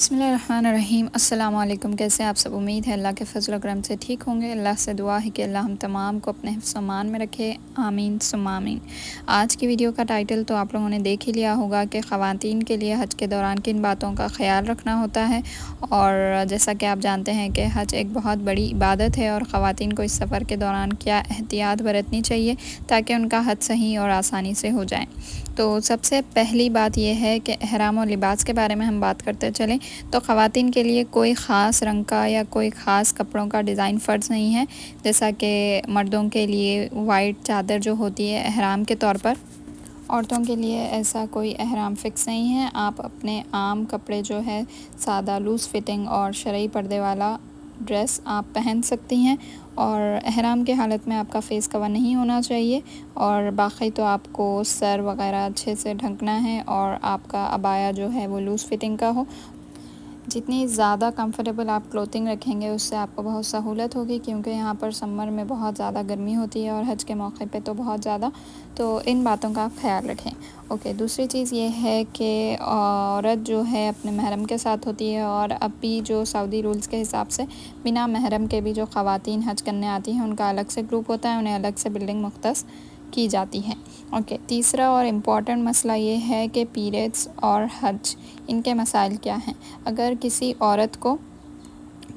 بسم اللہ الرحمن الرحیم۔ السلام علیکم، کیسے آپ سب؟ امید ہے اللہ کے فضل و کرم سے ٹھیک ہوں گے۔ اللہ سے دعا ہے کہ اللہ ہم تمام کو اپنے حفظ و امان میں رکھے، آمین ثم آمین۔ آج کی ویڈیو کا ٹائٹل تو آپ لوگوں نے دیکھ ہی لیا ہوگا کہ خواتین کے لیے حج کے دوران کن باتوں کا خیال رکھنا ہوتا ہے، اور جیسا کہ آپ جانتے ہیں کہ حج ایک بہت بڑی عبادت ہے، اور خواتین کو اس سفر کے دوران کیا احتیاط برتنی چاہیے تاکہ ان کا حج صحیح اور آسانی سے ہو جائے۔ تو سب سے پہلی بات یہ ہے کہ احرام و لباس کے بارے میں ہم بات کرتے چلیں تو خواتین کے لیے کوئی خاص رنگ کا یا کوئی خاص کپڑوں کا ڈیزائن فرض نہیں ہے، جیسا کہ مردوں کے لیے وائٹ چادر جو ہوتی ہے احرام کے طور پر، عورتوں کے لیے ایسا کوئی احرام فکس نہیں ہے۔ آپ اپنے عام کپڑے جو ہے سادہ لوز فٹنگ اور شرعی پردے والا ڈریس آپ پہن سکتی ہیں، اور احرام کی حالت میں آپ کا فیس کور نہیں ہونا چاہیے، اور باقی تو آپ کو سر وغیرہ اچھے سے ڈھکنا ہے، اور آپ کا عبایا جو ہے وہ لوز فٹنگ کا ہو۔ جتنی زیادہ کمفرٹیبل آپ کلوتھنگ رکھیں گے اس سے آپ کو بہت سہولت ہوگی، کیونکہ یہاں پر سمر میں بہت زیادہ گرمی ہوتی ہے اور حج کے موقع پہ تو بہت زیادہ، تو ان باتوں کا آپ خیال رکھیں۔ اوکے، دوسری چیز یہ ہے کہ عورت جو ہے اپنے محرم کے ساتھ ہوتی ہے، اور اب بھی جو سعودی رولز کے حساب سے بنا محرم کے بھی جو خواتین حج کرنے آتی ہیں ان کا الگ سے گروپ ہوتا ہے، انہیں الگ سے بلڈنگ مختص کی جاتی ہے۔ اوکے، تیسرا اور امپورٹنٹ مسئلہ یہ ہے کہ پیریڈز اور حج، ان کے مسائل کیا ہیں۔ اگر کسی عورت کو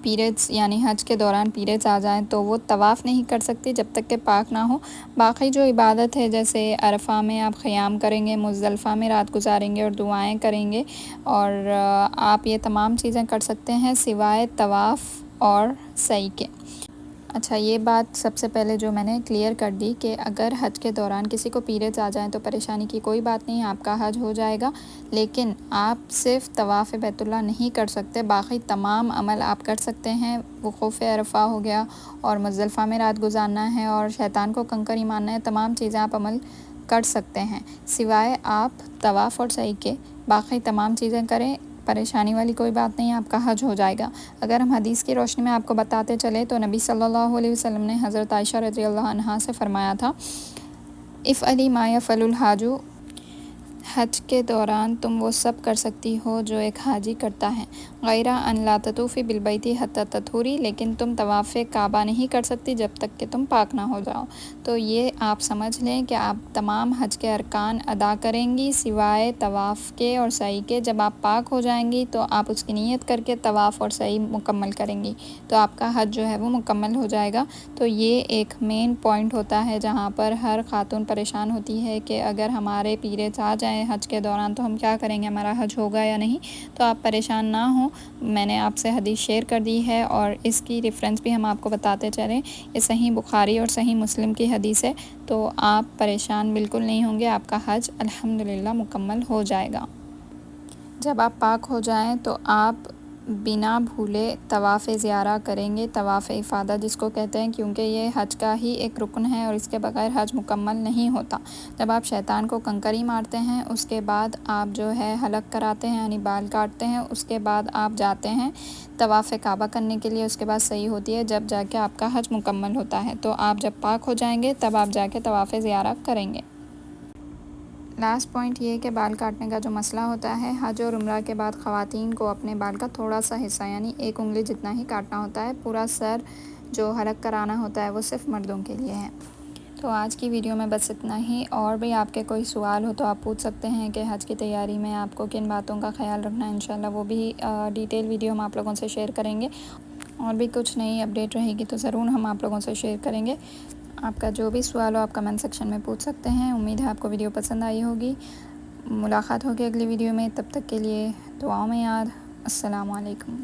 پیریڈز یعنی حج کے دوران پیریڈز آ جائیں تو وہ طواف نہیں کر سکتی جب تک کہ پاک نہ ہو۔ باقی جو عبادت ہے، جیسے عرفہ میں آپ قیام کریں گے، مزدلفہ میں رات گزاریں گے اور دعائیں کریں گے، اور آپ یہ تمام چیزیں کر سکتے ہیں سوائے طواف اور سعی کے۔ اچھا، یہ بات سب سے پہلے جو میں نے کلیئر کر دی کہ اگر حج کے دوران کسی کو پیریڈز آ جائیں تو پریشانی کی کوئی بات نہیں، آپ کا حج ہو جائے گا، لیکن آپ صرف طواف بیت اللہ نہیں کر سکتے، باقی تمام عمل آپ کر سکتے ہیں۔ وقوف عرفہ ہو گیا، اور مزدلفہ میں رات گزارنا ہے، اور شیطان کو کنکری مارنا ہے، تمام چیزیں آپ عمل کر سکتے ہیں سوائے آپ طواف اور سعی کے۔ باقی تمام چیزیں کریں، پریشانی والی کوئی بات نہیں، آپ کا حج ہو جائے گا۔ اگر ہم حدیث کی روشنی میں آپ کو بتاتے چلے تو نبی صلی اللہ علیہ وسلم نے حضرت عائشہ رضی اللہ عنہا سے فرمایا تھا، افعلی ما یفعل الحاج، حج کے دوران تم وہ سب کر سکتی ہو جو ایک حاجی کرتا ہے، غیر ان لا تطوفی بالبیت حتی تطہری، لیکن تم طواف کعبہ نہیں کر سکتی جب تک کہ تم پاک نہ ہو جاؤ۔ تو یہ آپ سمجھ لیں کہ آپ تمام حج کے ارکان ادا کریں گی سوائے طواف کے اور سعی کے۔ جب آپ پاک ہو جائیں گی تو آپ اس کی نیت کر کے طواف اور سعی مکمل کریں گی، تو آپ کا حج جو ہے وہ مکمل ہو جائے گا۔ تو یہ ایک مین پوائنٹ ہوتا ہے جہاں پر ہر خاتون پریشان ہوتی ہے کہ اگر ہمارے پیریڈز آ جائیں حج کے دوران تو ہم کیا کریں گے، ہمارا حج ہوگا یا نہیں۔ تو آپ پریشان نہ ہوں، میں نے آپ سے حدیث شیئر کر دی ہے، اور اس کی ریفرنس بھی ہم آپ کو بتاتے چلیں، یہ صحیح بخاری اور صحیح مسلم کی حدیث ہے، تو آپ پریشان بالکل نہیں ہوں گے، آپ کا حج الحمدللہ مکمل ہو جائے گا۔ جب آپ پاک ہو جائیں تو آپ بنا بھولے طواف زیارہ کریں گے، طواف افاضہ جس کو کہتے ہیں، کیونکہ یہ حج کا ہی ایک رکن ہے اور اس کے بغیر حج مکمل نہیں ہوتا۔ جب آپ شیطان کو کنکری مارتے ہیں، اس کے بعد آپ جو ہے حلق کراتے ہیں یعنی بال کاٹتے ہیں، اس کے بعد آپ جاتے ہیں طواف کعبہ کرنے کے لیے، اس کے بعد صحیح ہوتی ہے، جب جا کے آپ کا حج مکمل ہوتا ہے۔ تو آپ جب پاک ہو جائیں گے تب آپ جا کے طواف زیارہ کریں گے۔ لاسٹ پوائنٹ یہ کہ بال کاٹنے کا جو مسئلہ ہوتا ہے، حج اور عمرہ کے بعد خواتین کو اپنے بال کا تھوڑا سا حصہ یعنی 1 انگلی جتنا ہی کاٹنا ہوتا ہے، پورا سر جو حلق کرانا ہوتا ہے وہ صرف مردوں کے لیے ہے۔ تو آج کی ویڈیو میں بس اتنا ہی، اور بھی آپ کے کوئی سوال ہو تو آپ پوچھ سکتے ہیں کہ حج کی تیاری میں آپ کو کن باتوں کا خیال رکھنا ہے، انشاءاللہ وہ بھی ڈیٹیل ویڈیو ہم آپ لوگوں سے شیئر کریں گے، اور بھی کچھ نئی اپڈیٹ رہے گی تو ضرور ہم آپ لوگوں سے شیئر کریں گے۔ آپ کا جو بھی سوال ہو آپ کمنٹ سیکشن میں پوچھ سکتے ہیں۔ امید ہے آپ کو ویڈیو پسند آئی ہوگی۔ ملاقات ہوگی اگلی ویڈیو میں، تب تک کے لیے دعاؤں میں یاد۔ السلام علیکم۔